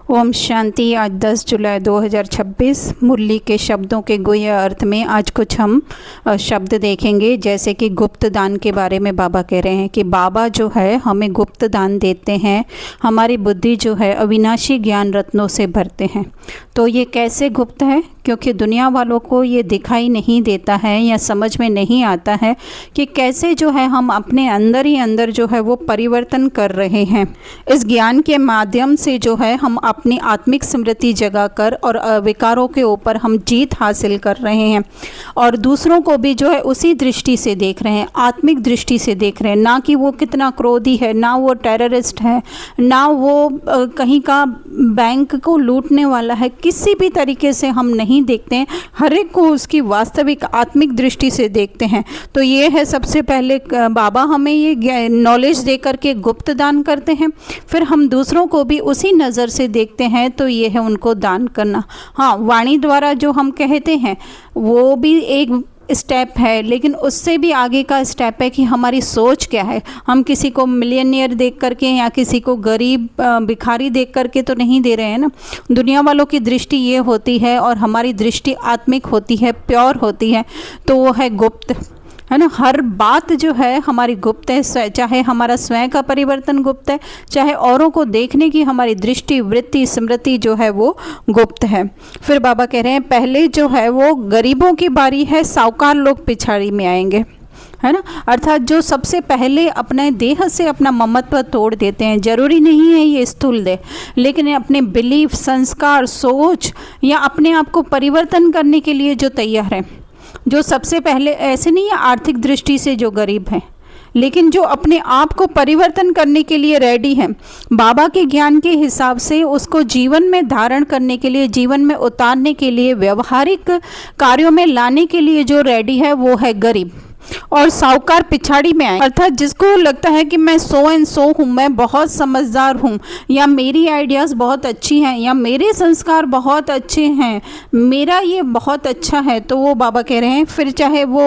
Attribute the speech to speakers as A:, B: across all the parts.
A: ओम शांति। आज 10 जुलाई 2026 मुरली के शब्दों के गुह्य अर्थ में आज कुछ हम शब्द देखेंगे। जैसे कि गुप्त दान के बारे में बाबा कह रहे हैं कि बाबा जो है हमें गुप्त दान देते हैं, हमारी बुद्धि जो है अविनाशी ज्ञान रत्नों से भरते हैं। तो ये कैसे गुप्त है? क्योंकि दुनिया वालों को ये दिखाई नहीं देता है या समझ में नहीं आता है कि कैसे जो है हम अपने अंदर ही अंदर जो है वो परिवर्तन कर रहे हैं। इस ज्ञान के माध्यम से जो है हम अपनी आत्मिक स्मृति जगाकर और विकारों के ऊपर हम जीत हासिल कर रहे हैं और दूसरों को भी जो है उसी दृष्टि से देख रहे हैं, आत्मिक दृष्टि से देख रहे हैं। ना कि वो कितना क्रोधी है, ना वो टेररिस्ट है, ना वो कहीं का बैंक को लूटने वाला है। किसी भी तरीके से हम नहीं देखते हैं, हर एक को उसकी वास्तविक आत्मिक दृष्टि से देखते हैं। तो ये है सबसे पहले बाबा हमें ये नॉलेज दे करके गुप्त दान करते हैं, फिर हम दूसरों को भी उसी नज़र से देखते हैं। तो ये है उनको दान करना। हाँ, वाणी द्वारा जो हम कहते हैं वो भी एक स्टेप है, लेकिन उससे भी आगे का स्टेप है कि हमारी सोच क्या है। हम किसी को मिलियनियर देख करके या किसी को गरीब भिखारी देख करके तो नहीं दे रहे हैं ना। दुनिया वालों की दृष्टि ये होती है और हमारी दृष्टि आत्मिक होती है, प्योर होती है। तो वो है गुप्त, है ना। हर बात जो है हमारी गुप्त है, चाहे हमारा स्वयं का परिवर्तन गुप्त है, चाहे औरों को देखने की हमारी दृष्टि, वृत्ति, स्मृति जो है वो गुप्त है। फिर बाबा कह रहे हैं पहले जो है वो गरीबों की बारी है, साहूकार लोग पिछाड़ी में आएंगे, है ना। अर्थात जो सबसे पहले अपने देह से अपना ममत्व तोड़ देते हैं। जरूरी नहीं है ये स्थूल देह, लेकिन अपने बिलीफ, संस्कार, सोच या अपने आप को परिवर्तन करने के लिए जो तैयार है, जो सबसे पहले, ऐसे नहीं है आर्थिक दृष्टि से जो गरीब हैं, लेकिन जो अपने आप को परिवर्तन करने के लिए रेडी है, बाबा के ज्ञान के हिसाब से उसको जीवन में धारण करने के लिए, जीवन में उतारने के लिए, व्यवहारिक कार्यों में लाने के लिए जो रेडी है वो है गरीब। और साहूकार पिछाड़ी में आए, अर्थात जिसको लगता है कि मैं सो एंड सो हूँ, मैं बहुत समझदार हूँ, या मेरी आइडियाज़ बहुत अच्छी हैं, या मेरे संस्कार बहुत अच्छे हैं, मेरा ये बहुत अच्छा है। तो वो बाबा कह रहे हैं फिर चाहे वो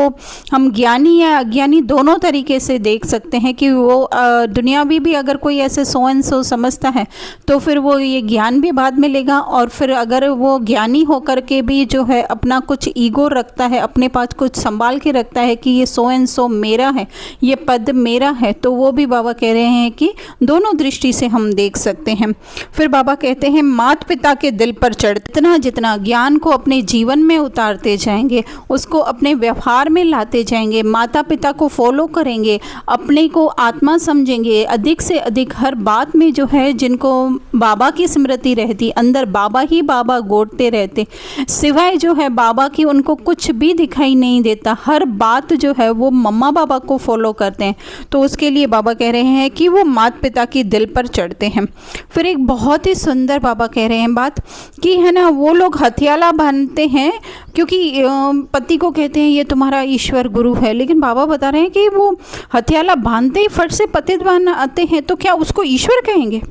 A: हम ज्ञानी या अज्ञानी दोनों तरीके से देख सकते हैं कि वो दुनियावी भी अगर कोई ऐसे सो एंड सो समझता है तो फिर वो ये ज्ञान भी बाद में लेगा। और फिर अगर वो ज्ञानी होकर के भी जो है अपना कुछ ईगो रखता है, अपने पास कुछ संभाल के रखता है कि ये सो एंड सो मेरा है, ये पद मेरा है, तो वो भी बाबा कह रहे हैं कि दोनों दृष्टि से हम देख सकते हैं। फिर बाबा कहते हैं माता पिता के दिल पर चढ़ते जितना जितना ज्ञान को अपने जीवन में उतारते जाएंगे, उसको अपने व्यवहार में लाते जाएंगे, माता पिता को फॉलो करेंगे, अपने को आत्मा समझेंगे, अधिक से अधिक हर बात में जो है जिनको बाबा की स्मृति रहती, अंदर बाबा ही बाबा गोटते रहते, सिवाय जो है बाबा की उनको कुछ भी दिखाई नहीं देता, हर बात जो है वो मम्मा बाबा को फॉलो करते हैं। तो उसके लिए बाबा कह रहे हैं कि वो माता पिता की दिल पर चढ़ते हैं। फिर एक बहुत ही सुंदर बाबा कह रहे हैं बात कि है ना, वो लोग हथियाला बांधते हैं क्योंकि पति को कहते हैं ये तुम्हारा ईश्वर गुरु है, लेकिन बाबा बता रहे हैं कि वो हथियाला बांधते ही फट से पतित बन आते हैं, तो क्या उसको ईश्वर कहेंगे?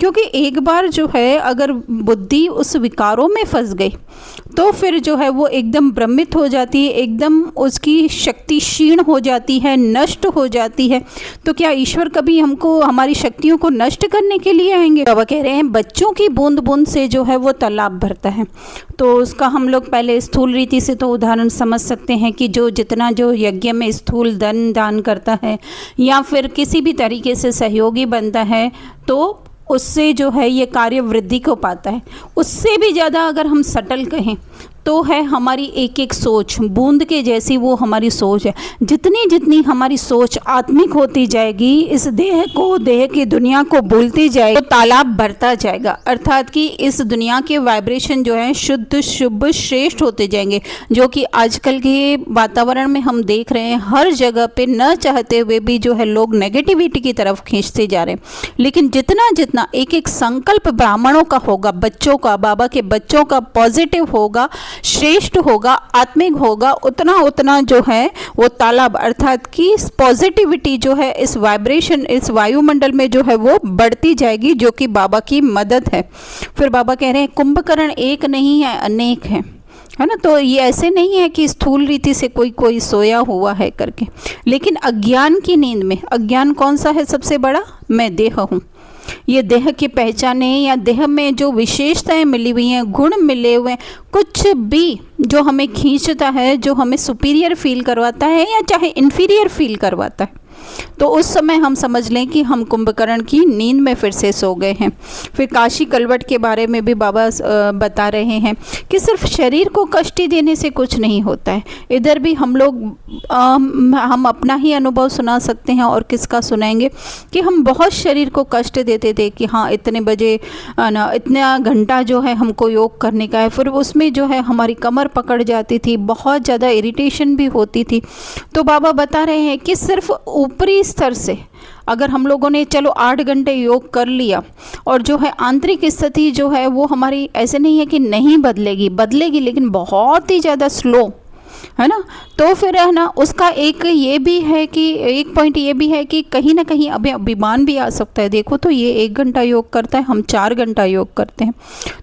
A: क्योंकि एक बार जो है अगर बुद्धि उस विकारों में फंस गई तो फिर जो है वो एकदम भ्रमित हो जाती है, एकदम उसकी शक्ति क्षीण हो जाती है, नष्ट हो जाती है। तो क्या ईश्वर कभी हमको, हमारी शक्तियों को नष्ट करने के लिए आएंगे? बाबा कह रहे हैं बच्चों की बूंद बूंद से जो है वो तालाब भरता है। तो उसका हम लोग पहले स्थूल रीति से तो उदाहरण समझ सकते हैं कि जो जितना जो यज्ञ में स्थूल धन दान करता है या फिर किसी भी तरीके से सहयोगी बनता है, तो उससे जो है ये कार्य वृद्धि को पाता है। उससे भी ज़्यादा अगर हम सटल कहें तो है हमारी एक एक सोच, बूंद के जैसी वो हमारी सोच है। जितनी जितनी हमारी सोच आत्मिक होती जाएगी, इस देह को, देह की दुनिया को भूलती जाएगी, तो तालाब भरता जाएगा। अर्थात कि इस दुनिया के वाइब्रेशन जो है शुद्ध, शुभ, श्रेष्ठ होते जाएंगे, जो कि आजकल के वातावरण में हम देख रहे हैं। हर जगह पे न चाहते हुए भी जो है लोग नेगेटिविटी की तरफ खींचते जा रहे हैं। लेकिन जितना जितना एक एक संकल्प ब्राह्मणों का होगा, बच्चों का, बाबा के बच्चों का पॉजिटिव होगा, श्रेष्ठ होगा, आत्मिक होगा, उतना उतना जो है वो तालाब, अर्थात कि पॉजिटिविटी जो है इस वाइब्रेशन, इस वायुमंडल में जो है वो बढ़ती जाएगी, जो कि बाबा की मदद है। फिर बाबा कह रहे हैं कुंभकर्ण एक नहीं है, अनेक है, है ना। तो ये ऐसे नहीं है कि स्थूल रीति से कोई कोई सोया हुआ है करके, लेकिन अज्ञान की नींद में, अज्ञान कौन सा है सबसे बड़ा? मैं देह हूँ। ये देह की पहचाने या देह में जो विशेषताएं मिली हुई हैं, गुण मिले हुए हैं, कुछ भी जो हमें खींचता है, जो हमें सुपीरियर फील करवाता है या चाहे इन्फीरियर फील करवाता है, तो उस समय हम समझ लें कि हम कुंभकर्ण की नींद में फिर से सो गए हैं। फिर काशी कलवट के बारे में भी बाबा बता रहे हैं कि सिर्फ शरीर को कष्ट देने से कुछ नहीं होता है। इधर भी हम लोग हम अपना ही अनुभव सुना सकते हैं, और किसका सुनाएंगे कि हम बहुत शरीर को कष्ट देते थे कि हाँ इतने बजे ना इतना घंटा जो है हमको योग करने का है, फिर उसमें जो है हमारी कमर पकड़ जाती थी, बहुत ज़्यादा इरिटेशन भी होती थी। तो बाबा बता रहे हैं कि सिर्फ ऊपरी स्तर से अगर हम लोगों ने चलो 8 घंटे योग कर लिया, और जो है आंतरिक स्थिति जो है वो हमारी ऐसे नहीं है कि नहीं बदलेगी, लेकिन बहुत ही ज़्यादा स्लो है ना। तो फिर है ना उसका एक ये भी है कि एक पॉइंट ये भी है कि कहीं ना कहीं अभी अभिमान भी आ सकता है। देखो तो ये 1 घंटा योग करता है, हम 4 घंटा योग करते हैं।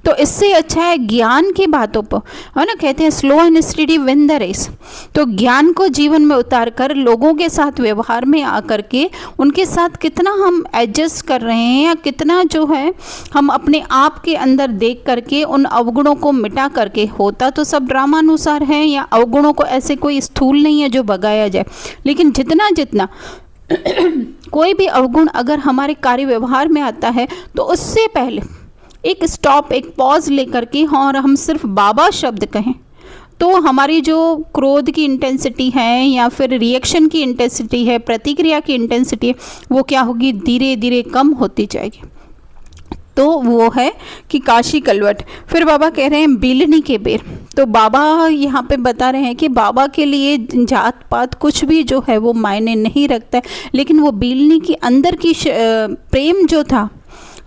A: तो इससे अच्छा है ज्ञान की बातों पर, है ना, कहते हैं slow and study win the race. तो ज्ञान को जीवन में उतार कर लोगों के साथ व्यवहार में आकर के उनके साथ कितना हम एडजस्ट कर रहे हैं, या कितना जो है हम अपने आप के अंदर देख करके उन अवगुणों को मिटा करके, होता तो सब ड्रामानुसार है या अवगुणों को ऐसे कोई स्थूल नहीं है जो भगाया जाए, लेकिन जितना जितना कोई भी अवगुण अगर हमारे कार्य व्यवहार में आता है तो उससे पहले एक स्टॉप, एक पॉज लेकर के और हम सिर्फ बाबा शब्द कहें, तो हमारी जो क्रोध की इंटेंसिटी है या फिर रिएक्शन की इंटेंसिटी है, प्रतिक्रिया की इंटेंसिटी है, वो क्या होगी, धीरे धीरे कम होती जाएगी। तो वो है कि काशी कलवट। फिर बाबा कह रहे हैं बिलनी के बेर। तो बाबा यहाँ पे बता रहे हैं कि बाबा के लिए जात पात कुछ भी जो है वो मायने नहीं रखता है, लेकिन वो बिलनी की अंदर की प्रेम जो था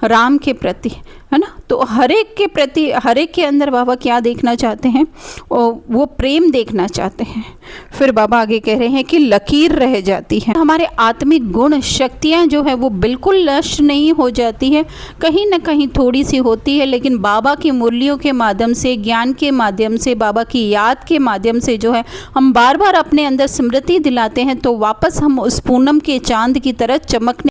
A: राम के प्रति, है ना, तो हर एक के प्रति, हर एक के अंदर बाबा क्या देखना चाहते हैं, वो प्रेम देखना चाहते हैं। फिर बाबा आगे कह रहे हैं कि लकीर रह जाती है, हमारे आत्मिक गुण शक्तियाँ जो है वो बिल्कुल नष्ट नहीं हो जाती है, कहीं ना कहीं थोड़ी सी होती है, लेकिन बाबा की मुरलियों के माध्यम से, ज्ञान के माध्यम से, बाबा की याद के माध्यम से जो है हम बार बार अपने अंदर स्मृति दिलाते हैं, तो वापस हम उस पूनम के चांद की तरह चमकने